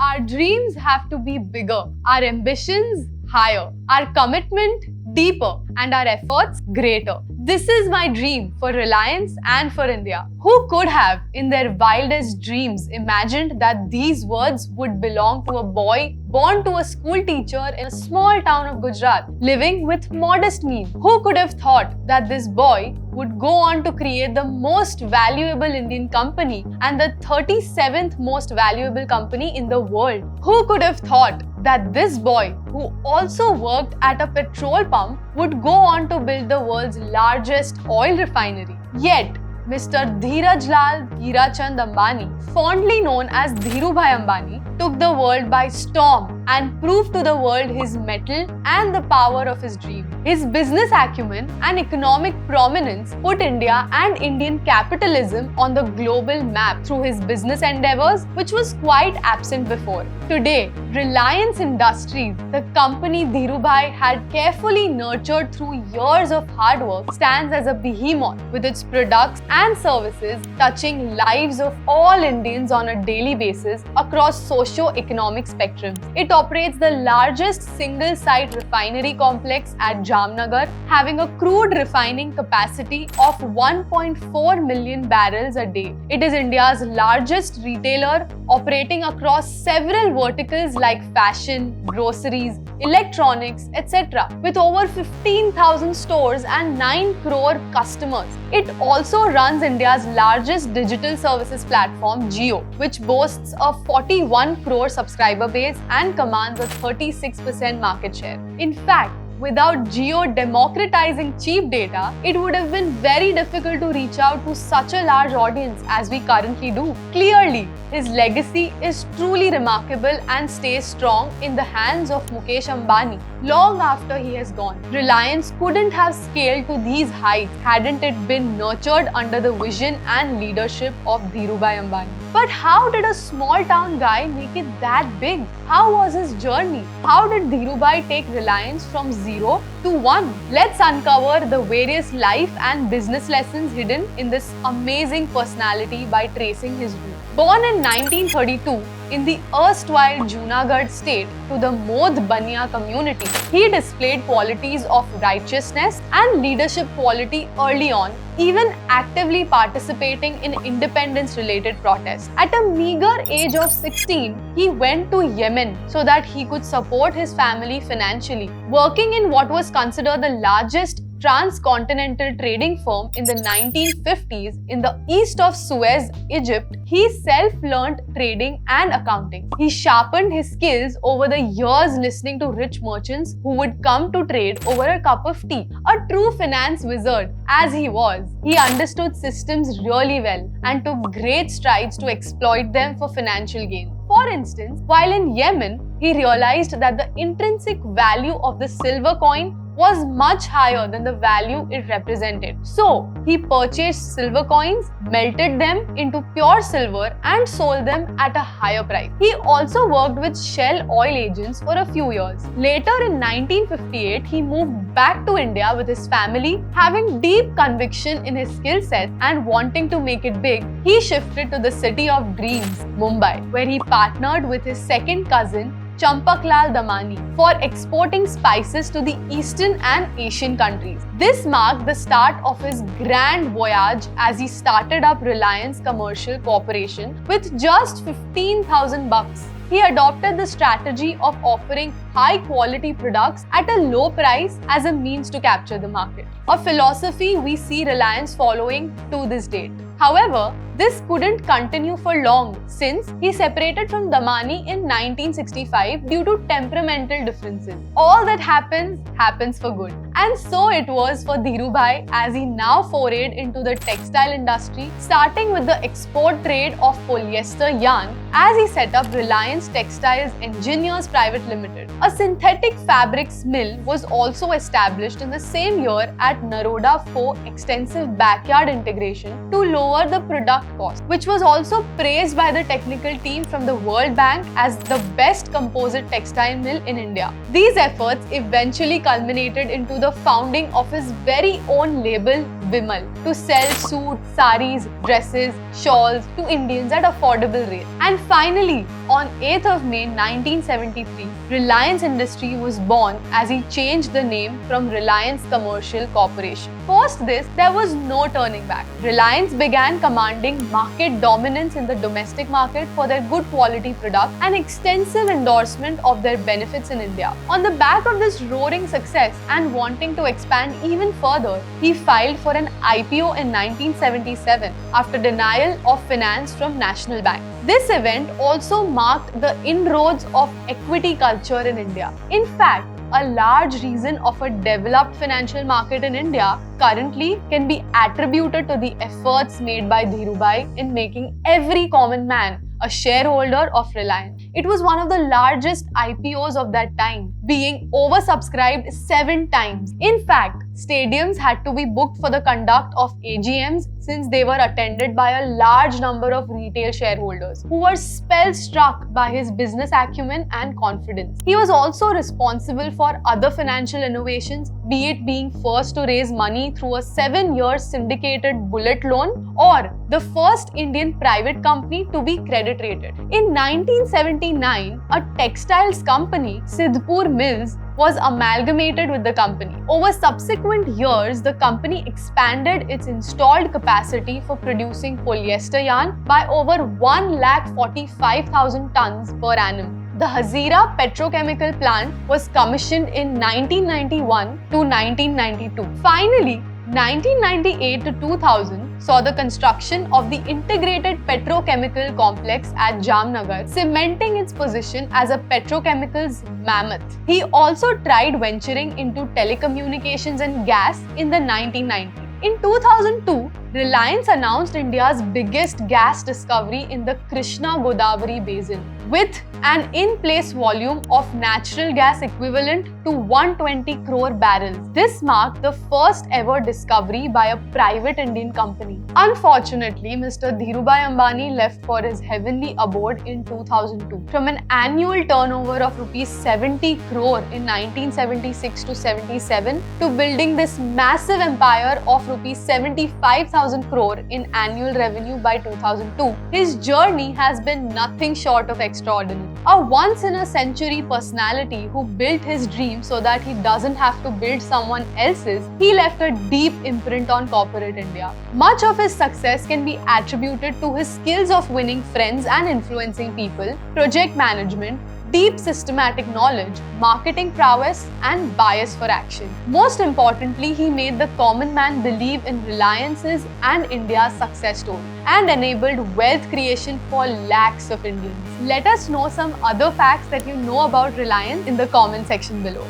Our dreams have to be bigger, our ambitions higher, our commitment deeper, and our efforts greater. This is my dream for Reliance and for India. Who could have, in their wildest dreams, imagined that these words would belong to a boy born to a school teacher in a small town of Gujarat, living with modest means? Who could have thought that this boy would go on to create the most valuable Indian company and the 37th most valuable company in the world? Who could have thought that this boy, who also worked at a petrol pump, would go on to build the world's largest oil refinery? Yet, Mr. Dheeraj Lal Hirachand Ambani, fondly known as Dhirubhai Ambani, took the world by storm and proved to the world his mettle and the power of his dream. His business acumen and economic prominence put India and Indian capitalism on the global map through his business endeavors, which was quite absent before. Today, Reliance Industries, the company Dhirubhai had carefully nurtured through years of hard work, stands as a behemoth with its products and services touching lives of all Indians on a daily basis across socio-economic spectrums. It operates the largest single-site refinery complex at Jamnagar, having a crude refining capacity of 1.4 million barrels a day. It is India's largest retailer, operating across several verticals like fashion, groceries, electronics, etc., with over 15,000 stores and 9 crore customers. It also runs India's largest digital services platform, Jio, which boasts a 41 crore subscriber base and commands a 36% market share. In fact, without Jio democratizing cheap data, it would have been very difficult to reach out to such a large audience as we currently do. Clearly, his legacy is truly remarkable and stays strong in the hands of Mukesh Ambani long after he has gone. Reliance couldn't have scaled to these heights hadn't it been nurtured under the vision and leadership of Dhirubhai Ambani. But how did a small town guy make it that big? How was his journey? How did Dhirubhai take Reliance from 0 to 1? Let's uncover the various life and business lessons hidden in this amazing personality by tracing his route. Born in 1932 in the erstwhile Junagadh state to the Modh Bania community, he displayed qualities of righteousness and leadership quality early on, even actively participating in independence-related protests. At a meager age of 16, he went to Yemen so that he could support his family financially. Working in what was considered the largest transcontinental trading firm in the 1950s in the east of Suez, Egypt, he self-learned trading and accounting. He sharpened his skills over the years listening to rich merchants who would come to trade over a cup of tea. A true finance wizard as he was, he understood systems really well and took great strides to exploit them for financial gain. For instance, while in Yemen, he realized that the intrinsic value of the silver coin was much higher than the value it represented. So, he purchased silver coins, melted them into pure silver and sold them at a higher price. He also worked with Shell oil agents for a few years. Later in 1958, he moved back to India with his family. Having deep conviction in his skill set and wanting to make it big, he shifted to the city of dreams, Mumbai, where he partnered with his second cousin, Champaklal Damani, for exporting spices to the Eastern and Asian countries. This marked the start of his grand voyage as he started up Reliance Commercial Corporation with just 15,000 bucks. He adopted the strategy of offering high-quality products at a low price as a means to capture the market, a philosophy we see Reliance following to this date. However, this couldn't continue for long since he separated from Damani in 1965 due to temperamental differences. All that happens for good. And so it was for Dhirubhai as he now forayed into the textile industry, starting with the export trade of polyester yarn as he set up Reliance Textiles Engineers Private Limited. A synthetic fabrics mill was also established in the same year at Naroda for extensive backyard integration to lower the product cost, which was also praised by the technical team from the World Bank as the best composite textile mill in India. These efforts eventually culminated into the founding of his very own label, Vimal to sell suits, saris, dresses, shawls to Indians at affordable rates. And finally, on 8th of May 1973, Reliance Industry was born as he changed the name from Reliance Commercial Corporation. Post this, there was no turning back. Reliance began commanding market dominance in the domestic market for their good quality product and extensive endorsement of their benefits in India. On the back of this roaring success and wanting to expand even further, he filed for an IPO in 1977 after denial of finance from National Bank. This event also marked the inroads of equity culture in India. In fact, a large reason of a developed financial market in India currently can be attributed to the efforts made by Dhirubhai in making every common man a shareholder of Reliance. It was one of the largest IPOs of that time, being oversubscribed 7 times. In fact, stadiums had to be booked for the conduct of AGMs since they were attended by a large number of retail shareholders who were spellstruck by his business acumen and confidence. He was also responsible for other financial innovations, be it being first to raise money through a 7-year syndicated bullet loan or the first Indian private company to be credit rated. In 1979, a textiles company, Sidhpur Mills, was amalgamated with the company. Over subsequent years, the company expanded its installed capacity for producing polyester yarn by over 1,45,000 tons per annum. The Hazira petrochemical plant was commissioned in 1991 to 1992. Finally, 1998 to 2000 saw the construction of the integrated petrochemical complex at Jamnagar, cementing its position as a petrochemicals mammoth. He also tried venturing into telecommunications and gas in the 1990s. In 2002, Reliance announced India's biggest gas discovery in the Krishna-Godavari basin, with an in-place volume of natural gas equivalent to 120 crore barrels. This marked the first ever discovery by a private Indian company. Unfortunately, Mr. Dhirubhai Ambani left for his heavenly abode in 2002. From an annual turnover of rupees 70 crore in 1976 to 77 to building this massive empire of rupees 75,000 crore in annual revenue by 2002, his journey has been nothing short of extraordinary. A once-in-a-century personality who built his dream so that he doesn't have to build someone else's, he left a deep imprint on corporate India. Much of his success can be attributed to his skills of winning friends and influencing people, project management, deep systematic knowledge, marketing prowess, and bias for action. Most importantly, he made the common man believe in Reliance's and India's success story and enabled wealth creation for lakhs of Indians. Let us know some other facts that you know about Reliance in the comment section below.